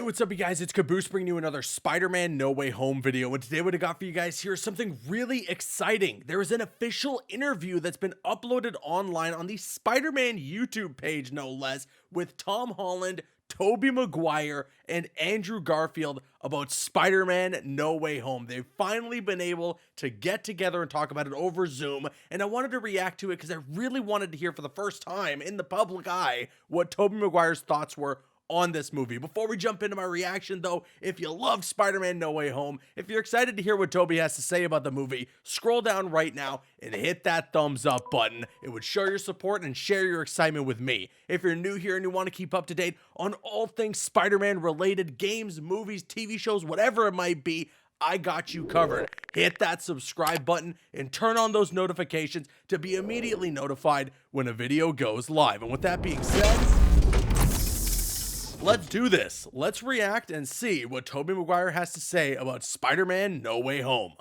What's up, you guys? It's Caboose bringing you another Spider-Man No Way Home video. And today what I got for you guys here is something really exciting. There is an official interview that's been uploaded online on the Spider-Man YouTube page, no less, with Tom Holland, Tobey Maguire, and Andrew Garfield about Spider-Man No Way Home. They've finally been able to get together and talk about it over Zoom, and I wanted to react to it because I really wanted to hear for the first time in the public eye what Tobey Maguire's thoughts were on this movie. Before we jump into my reaction though, if you love Spider-Man No Way Home, if you're excited to hear what Tobey has to say about the movie, scroll down right now and hit that thumbs up button. It would show your support and share your excitement with me. If you're new here and you want to keep up to date on all things Spider-Man related, games, movies, TV shows, whatever it might be, I got you covered. Hit that subscribe button and turn on those notifications to be immediately notified when a video goes live. And with that being said, let's do this. Let's react and see what Tobey Maguire has to say about Spider-Man No Way Home.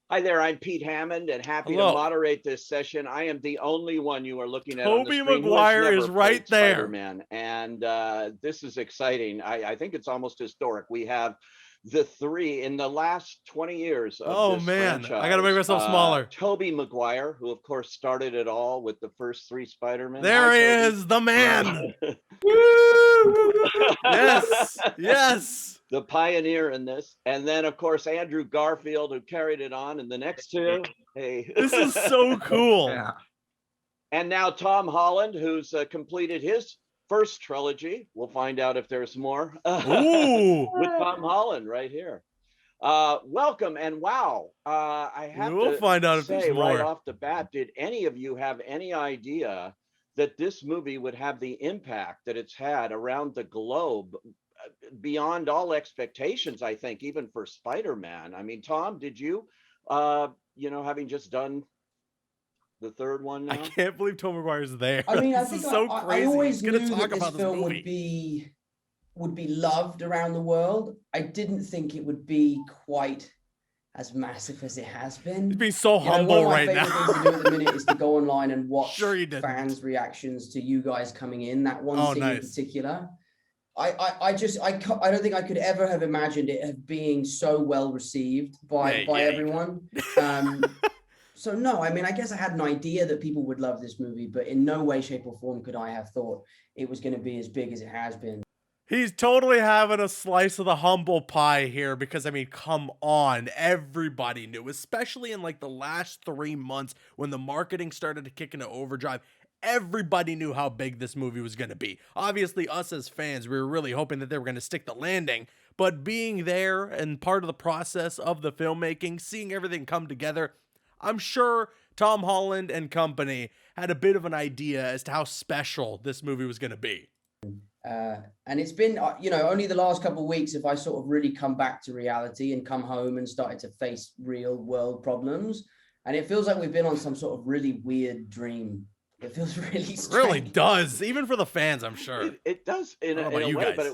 Hi there, I'm Pete Hammond and happy Hello. to moderate this session. I am the only one you are looking at Tobey on the screen Maguire who has is never right played there. Spider-Man, and this is exciting. I think it's almost historic. We have the three in the last 20 years of this franchise. I gotta make myself smaller. Tobey Maguire, who of course started it all with the first three Spider-Man. There he is, the man. Yes, yes. The pioneer in this, and then of course Andrew Garfield, who carried it on in the next two. Hey, This is so cool. Yeah. And now Tom Holland, who's completed his first trilogy. We'll find out if there's more. Ooh. With Tom Holland right here. Welcome, and wow, I have We'll to find out if say there's more. right off the bat, did any of you have any idea that this movie would have the impact that it's had around the globe, beyond all expectations, I think, even for Spider-Man? I mean, Tom, did you, having just done the third one now? I can't believe Tobey Maguire's there. I mean, I This think is so I crazy. always He's knew gonna talk that this about this film movie. would be loved around the world. I didn't think it would be quite as massive as it has been. He's being so You know, humble one of right my now. favorite things to do at the minute is to go online and watch Sure you didn't. fans' reactions to you guys coming in. That one Oh, scene in nice. particular. I don't think I could ever have imagined it being so well received by Yeah. everyone. So no, I mean, I guess I had an idea that people would love this movie, but in no way, shape, or form could I have thought it was going to be as big as it has been. He's totally having a slice of the humble pie here because, I mean, come on. Everybody knew, especially in like the last 3 months when the marketing started to kick into overdrive. Everybody knew how big this movie was going to be. Obviously, us as fans, we were really hoping that they were going to stick the landing. But being there and part of the process of the filmmaking, seeing everything come together, I'm sure Tom Holland and company had a bit of an idea as to how special this movie was going to be. And it's been, only the last couple of weeks if I sort of really come back to reality and come home and started to face real world problems. And it feels like we've been on some sort of really weird dream. It feels really strange. It really does, even for the fans, I'm sure. It does in a way, guys? but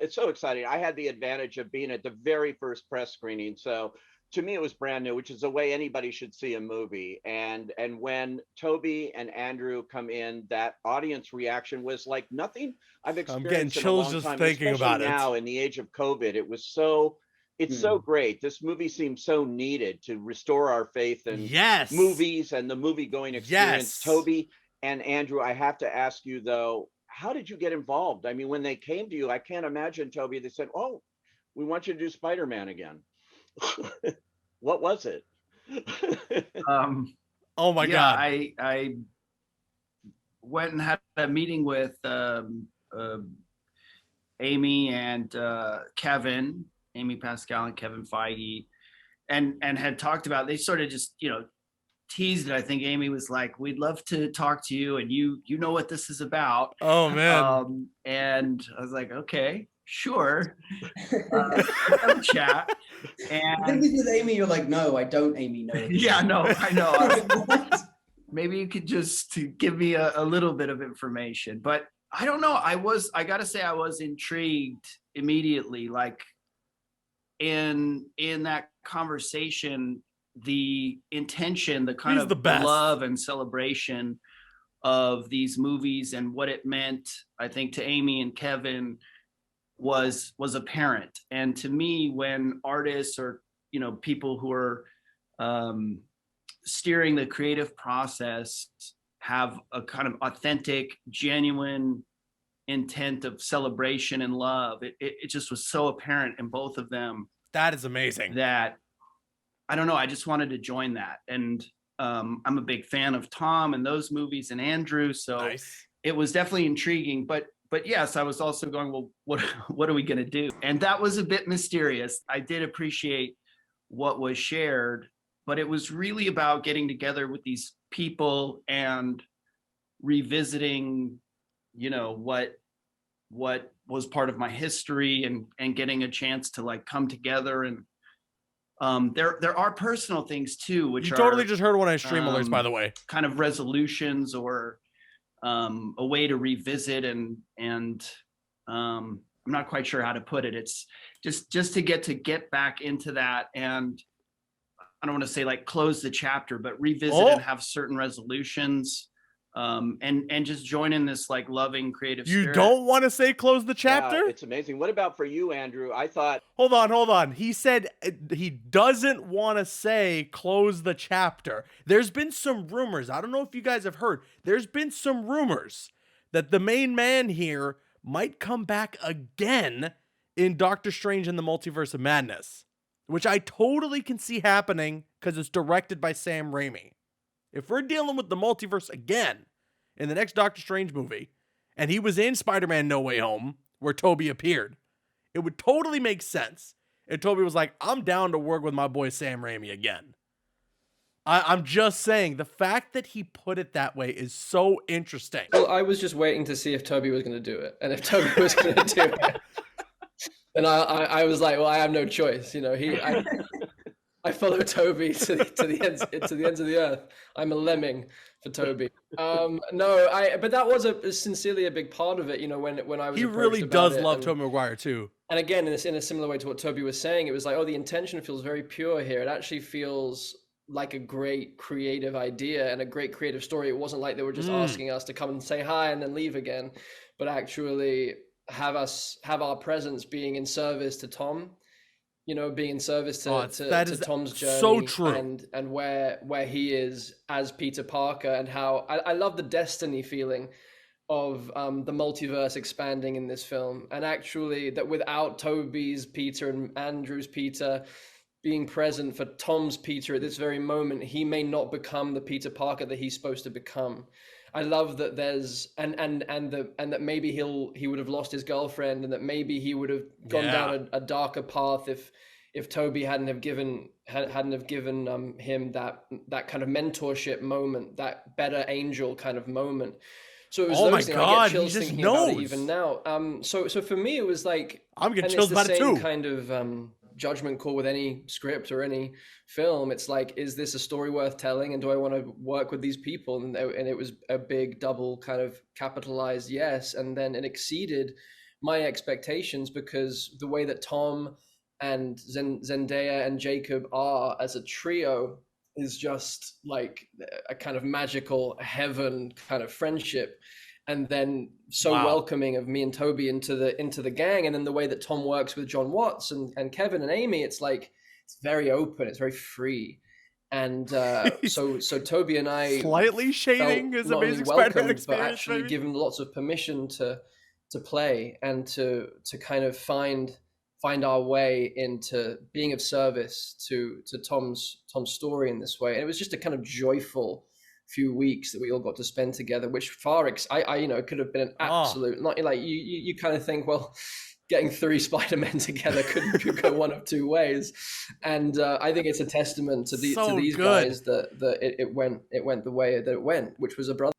it's so exciting. I had the advantage of being at the very first press screening, so to me it was brand new, which is the way anybody should see a movie. And when Tobey and Andrew come in, that audience reaction was like nothing I've experienced. I'm getting chills in a long just time, thinking about it. now in the age of COVID. It was so so great. This movie seems so needed to restore our faith in movies and the movie going experience. Tobey and Andrew, I have to ask you though, how did you get involved? I mean, when they came to you, I can't imagine, Tobey, they said, "Oh, we want you to do Spider-Man again." What was it? Oh my God. I went and had a meeting with Amy and Kevin, Amy Pascal and Kevin Feige, and had talked about, they sort of just, teased it. I think Amy was like, "We'd love to talk to you, and you know what this is about." Oh man. And I was like, "Okay, sure." Have a chat. I think with Amy, you're like, "No, I don't, Amy, no." Yeah, no, I know. What? Maybe you could just give me a little bit of information, but I don't know. I gotta say, I was intrigued immediately. Like in that conversation, the intention, the kind of love and celebration of these movies and what it meant, I think, to Amy and Kevin was apparent. And to me, when artists or, you know, people who are steering the creative process have a kind of authentic, genuine intent of celebration and love, it just was so apparent in both of them. That is amazing. That, I don't know, I just wanted to join that. And I'm a big fan of Tom and those movies and Andrew, so nice. It was definitely intriguing. But yes, I was also going, well, what are we going to do? And that was a bit mysterious. I did appreciate what was shared, but it was really about getting together with these people and revisiting, you know, what was part of my history, and getting a chance to like come together. And there are personal things too, which you totally just heard one of my stream alerts, by the way, kind of resolutions or a way to revisit, and I'm not quite sure how to put it. It's just to get back into that, and I don't want to say like close the chapter, but revisit and have certain resolutions, and just join in this like loving creative spirit. You don't want to say close the chapter? Yeah, it's amazing. What about for you, Andrew? I thought... Hold on. He said he doesn't want to say close the chapter. There's been some rumors. I don't know if you guys have heard. There's been some rumors that the main man here might come back again in Doctor Strange in the Multiverse of Madness, which I totally can see happening because it's directed by Sam Raimi. If we're dealing with the multiverse again in the next Doctor Strange movie, and he was in Spider-Man No Way Home, where Tobey appeared, it would totally make sense. And Tobey was like, I'm down to work with my boy Sam Raimi again. I'm just saying, the fact that he put it that way is so interesting. Well, I was just waiting to see if Tobey was going to do it. And if Tobey was going to do it, then I was like, well, I have no choice. You know, I follow Tobey to the ends of the earth. I'm a lemming for Tobey. But that was sincerely a big part of it. You know, when I was, he really does love Tobey Maguire too. And again, in a similar way to what Tobey was saying, it was like, oh, the intention feels very pure here. It actually feels like a great creative idea and a great creative story. It wasn't like they were just asking us to come and say hi and then leave again, but actually have our presence being in service to Tom. You know, being in service to Tom's journey, so true, and where he is as Peter Parker, and how I love the destiny feeling of the multiverse expanding in this film, and actually that without Tobey's Peter and Andrew's Peter being present for Tom's Peter at this very moment, he may not become the Peter Parker that he's supposed to become. I love that there's and that maybe he would have lost his girlfriend, and that maybe he would have gone down a darker path if Tobey hadn't have given him that kind of mentorship moment, that better angel kind of moment. So it was those things. I get chills thinking about it even now. So for me it was like, I'm getting chills about it too. Kind of judgment call with any script or any film. It's like, is this a story worth telling, and do I want to work with these people? And it was a big double kind of capitalized yes, and then it exceeded my expectations, because the way that Tom and Zendaya and Jacob are as a trio is just like a kind of magical heaven kind of friendship. And then welcoming of me and Tobey into the gang. And then the way that Tom works with John Watts and Kevin and Amy, it's like, it's very open, it's very free. And so Tobey and I slightly shading his Amazing Spider-Man experience, but actually given lots of permission to play and to kind of find our way into being of service to Tom's story in this way. And it was just a kind of joyful few weeks that we all got to spend together, which it could have been an absolute, not like you kind of think, well, getting 3 Spider-Men together could go one of 2 ways. And I think it's a testament to these guys that it went the way that it went, which was a brother.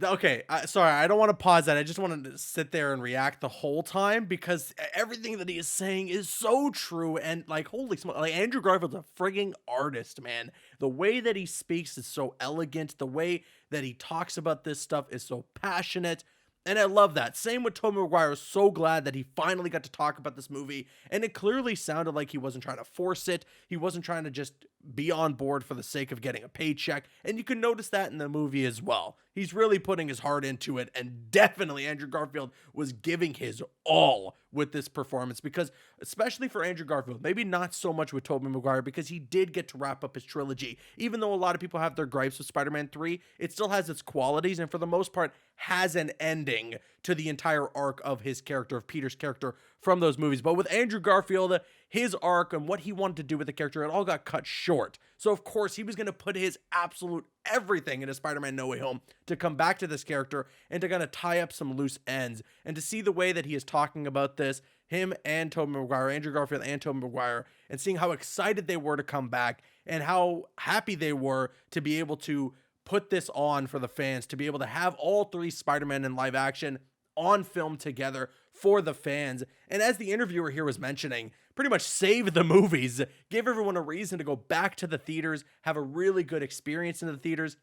Okay, sorry, I don't want to pause that. I just wanted to sit there and react the whole time, because everything that he is saying is so true. And like, holy smoke, like, Andrew Garfield's a frigging artist, man. The way that he speaks is so elegant. The way that he talks about this stuff is so passionate. And I love that. Same with Tobey Maguire. I was so glad that he finally got to talk about this movie. And it clearly sounded like he wasn't trying to force it. He wasn't trying to just be on board for the sake of getting a paycheck, and you can notice that in the movie as well. He's really putting his heart into it, and definitely Andrew Garfield was giving his all with this performance, because especially for Andrew Garfield, maybe not so much with Tobey Maguire, because he did get to wrap up his trilogy. Even though a lot of people have their gripes with Spider-Man 3, it still has its qualities, and for the most part has an ending to the entire arc of his character, of Peter's character from those movies. But with Andrew Garfield, his arc and what he wanted to do with the character, it all got cut short. So of course he was going to put his absolute everything into Spider-Man No Way Home to come back to this character and to kind of tie up some loose ends. And to see the way that he is talking about this, him and Tobey Maguire, Andrew Garfield and Tobey Maguire, and seeing how excited they were to come back and how happy they were to be able to put this on for the fans, to be able to have all three Spider-Man in live action on film together for the fans. And as the interviewer here was mentioning, pretty much save the movies, give everyone a reason to go back to the theaters, have a really good experience in the theaters.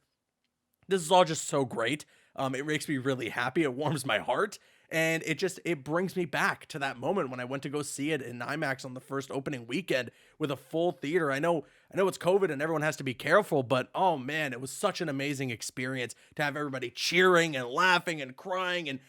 This is all just so great. It makes me really happy. It warms my heart. And it brings me back to that moment when I went to go see it in IMAX on the first opening weekend with a full theater. I know it's COVID and everyone has to be careful, but oh man, it was such an amazing experience to have everybody cheering and laughing and crying and,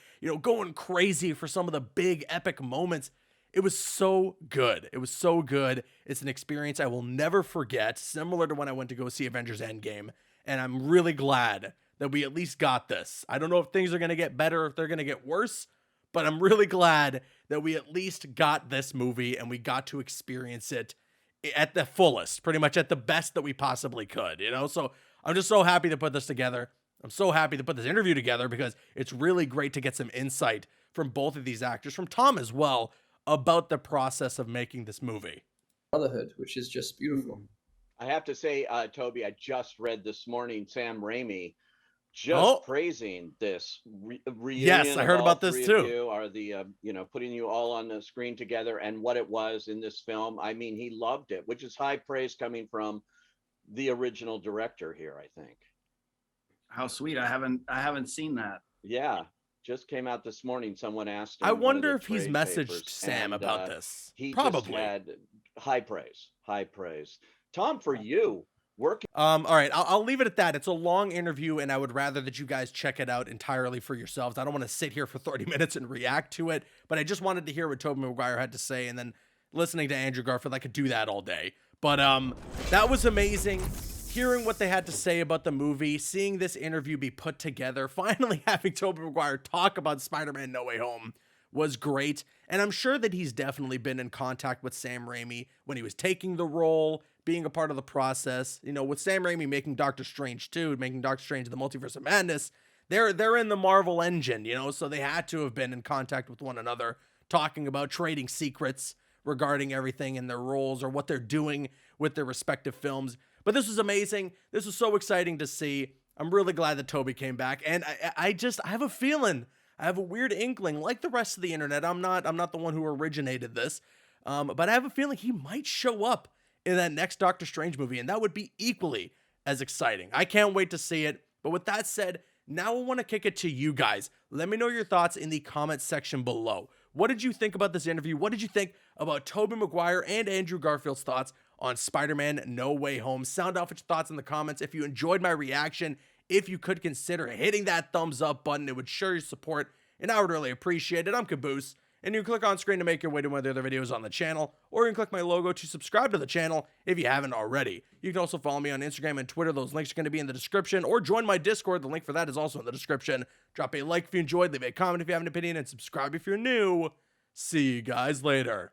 going crazy for some of the big epic moments. It was so good. It was so good. It's an experience I will never forget, similar to when I went to go see Avengers Endgame. And I'm really glad that we at least got this. I don't know if things are going to get better, if they're going to get worse, but I'm really glad that we at least got this movie and we got to experience it at the fullest, pretty much at the best that we possibly could, So I'm just so happy to put this together. I'm so happy to put this interview together because it's really great to get some insight from both of these actors, from Tom as well, about the process of making this movie. Brotherhood, which is just beautiful. I have to say, Toby, I just read this morning Sam Raimi just praising this reunion. Yes, I heard about this too. You are the putting you all on the screen together and what it was in this film. I mean, he loved it, which is high praise coming from the original director here, I think. How sweet. I haven't seen that. Yeah, just came out this morning. Someone asked him. I wonder if he's messaged Sam about this. He probably just had high praise. Tom, for you. All right, I'll leave it at that. It's a long interview, and I would rather that you guys check it out entirely for yourselves. I don't want to sit here for 30 minutes and react to it, but I just wanted to hear what Tobey Maguire had to say, and then listening to Andrew Garfield, I could do that all day. But that was amazing. Hearing what they had to say about the movie, seeing this interview be put together, finally having Tobey Maguire talk about Spider-Man No Way Home was great. And I'm sure that he's definitely been in contact with Sam Raimi when he was taking the role, being a part of the process. With Sam Raimi making Doctor Strange 2, making Doctor Strange the Multiverse of Madness, they're in the Marvel engine, so they had to have been in contact with one another, talking about trading secrets regarding everything in their roles or what they're doing with their respective films. But this was amazing. This was so exciting to see. I'm really glad that Tobey came back. And I have a feeling, I have a weird inkling, like the rest of the internet. I'm not the one who originated this, but I have a feeling he might show up in that next Doctor Strange movie, and that would be equally as exciting. I can't wait to see it. But with that said, now I want to kick it to you guys. Let me know your thoughts in the comments section below. What did you think about this interview? What did you think about Tobey Maguire and Andrew Garfield's thoughts on Spider-Man No Way Home? Sound off with your thoughts in the comments. If you enjoyed my reaction, if you could consider hitting that thumbs up button, it would show your support, and I would really appreciate it. I'm Caboose, and you can click on screen to make your way to one of the other videos on the channel, or you can click my logo to subscribe to the channel if you haven't already. You can also follow me on Instagram and Twitter. Those links are going to be in the description, or join my Discord. The link for that is also in the description. Drop a like if you enjoyed, leave a comment if you have an opinion, and subscribe if you're new. See you guys later.